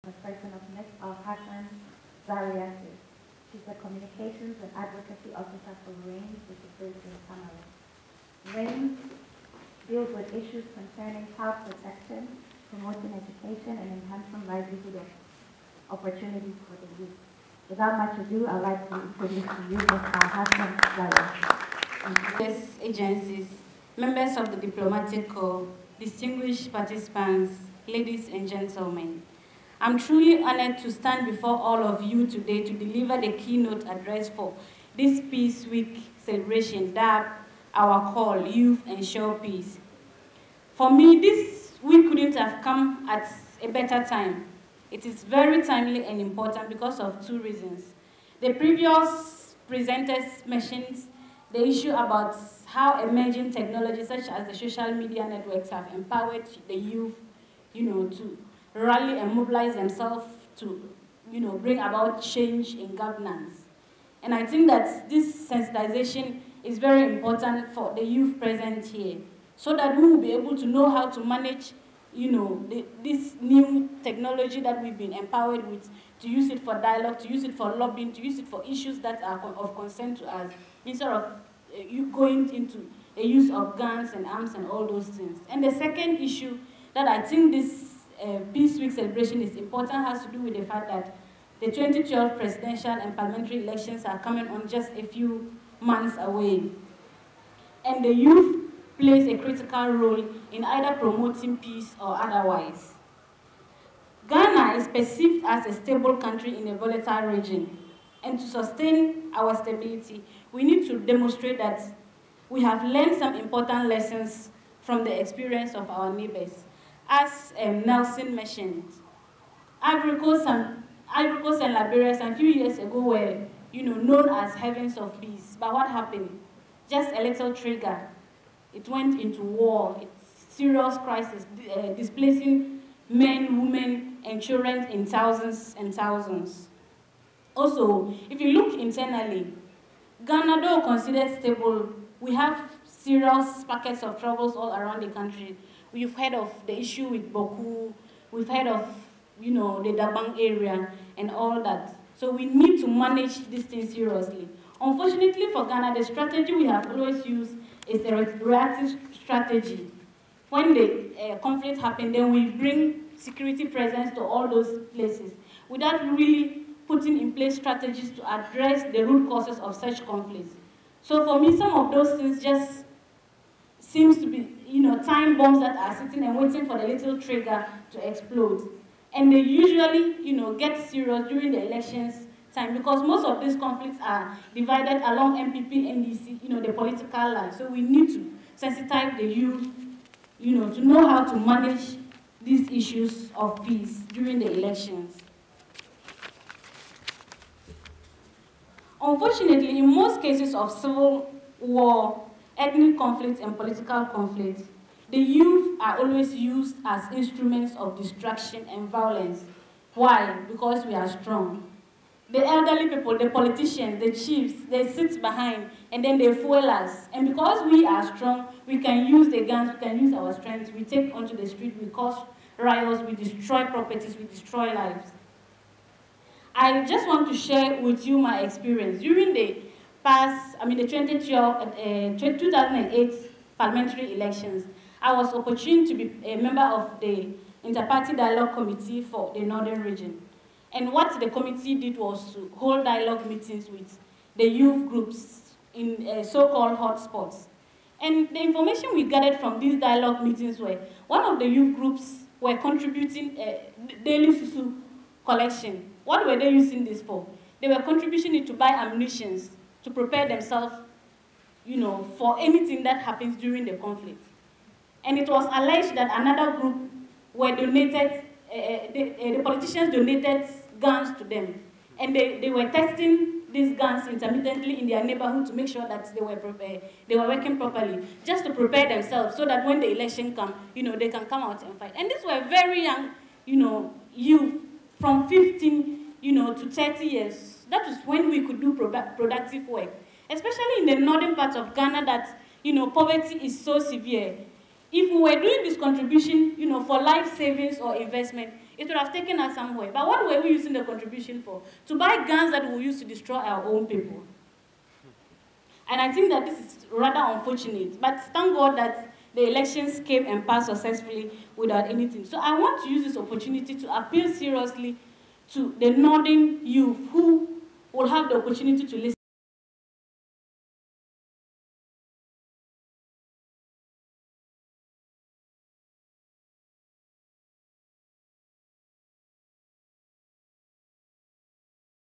The person of Ms. Hassan Zariati. She's the Communications and Advocacy Officer for RAINS, which is based in Cameroon. RAINS deals with issues concerning child protection, promoting education, and enhancing livelihood opportunities for the youth. Without much ado, I'd like to introduce to you Ms. Hassan Zariati. Agencies, members of the diplomatic corps, distinguished participants, ladies and gentlemen. I'm truly honored to stand before all of you today to deliver the keynote address for this Peace Week celebration that our call, Youth Ensure Peace. For me, this week couldn't have come at a better time. It is very timely and important because of two reasons. The previous presenters mentioned the issue about how emerging technologies such as the social media networks have empowered the youth, to rally and mobilize themselves to, bring about change in governance. And I think that this sensitization is very important for the youth present here, so that we will be able to know how to manage, this new technology that we've been empowered with, to use it for dialogue, to use it for lobbying, to use it for issues that are of concern to us, instead of you going into the use of guns and arms and all those things. And the second issue that I think this Peace Week celebration is important has to do with the fact that the 2012 presidential and parliamentary elections are coming on just a few months away. And the youth plays a critical role in either promoting peace or otherwise. Ghana is perceived as a stable country in a volatile region. And to sustain our stability, we need to demonstrate that we have learned some important lessons from the experience of our neighbors. As Nelson mentioned, Ivory Coast and Liberia some few years ago were, known as heavens of peace. But what happened? Just a little trigger. It went into war. It's serious crisis, displacing men, women, and children in thousands and thousands. Also, if you look internally, Ghana, though considered stable, we have serious packets of troubles all around the country. We've heard of the issue with Boku, we've heard of, the Dabang area and all that. So we need to manage this thing seriously. Unfortunately for Ghana, the strategy we have always used is a reactive strategy. When the conflict happens, then we bring security presence to all those places without really putting in place strategies to address the root causes of such conflicts. So for me, some of those things just seems to be, time bombs that are sitting and waiting for the little trigger to explode. And they usually, get serious during the elections time, because most of these conflicts are divided along MPP, NDC, the political line. So we need to sensitize the youth, to know how to manage these issues of peace during the elections. Unfortunately, in most cases of civil war, ethnic conflicts, and political conflicts, the youth are always used as instruments of distraction and violence. Why? Because we are strong. The elderly people, the politicians, the chiefs, they sit behind and then they fuel us. And because we are strong, we can use the guns, we can use our strength, we take onto the street, we cause riots, we destroy properties, we destroy lives. I just want to share with you my experience. During the the 2008 parliamentary elections, I was opportune to be a member of the Inter-Party Dialogue Committee for the Northern Region. And what the committee did was to hold dialogue meetings with the youth groups in so-called hotspots. And the information we gathered from these dialogue meetings were, one of the youth groups were contributing daily susu collection. What were they using this for? They were contributing it to buy ammunition to prepare themselves, for anything that happens during the conflict. And it was alleged that another group were donated, the politicians donated guns to them. And they were testing these guns intermittently in their neighborhood to make sure that they were working properly, just to prepare themselves so that when the election comes, they can come out and fight. And these were very young, youth, from 15, to 30 years. That is when we could do productive work, especially in the northern part of Ghana that, poverty is so severe. If we were doing this contribution, you know, for life savings or investment, it would have taken us somewhere. But what were we using the contribution for? To buy guns that we use to destroy our own people. And I think that this is rather unfortunate. But thank God that the elections came and passed successfully without anything. So I want to use this opportunity to appeal seriously to the northern youth who will have the opportunity to listen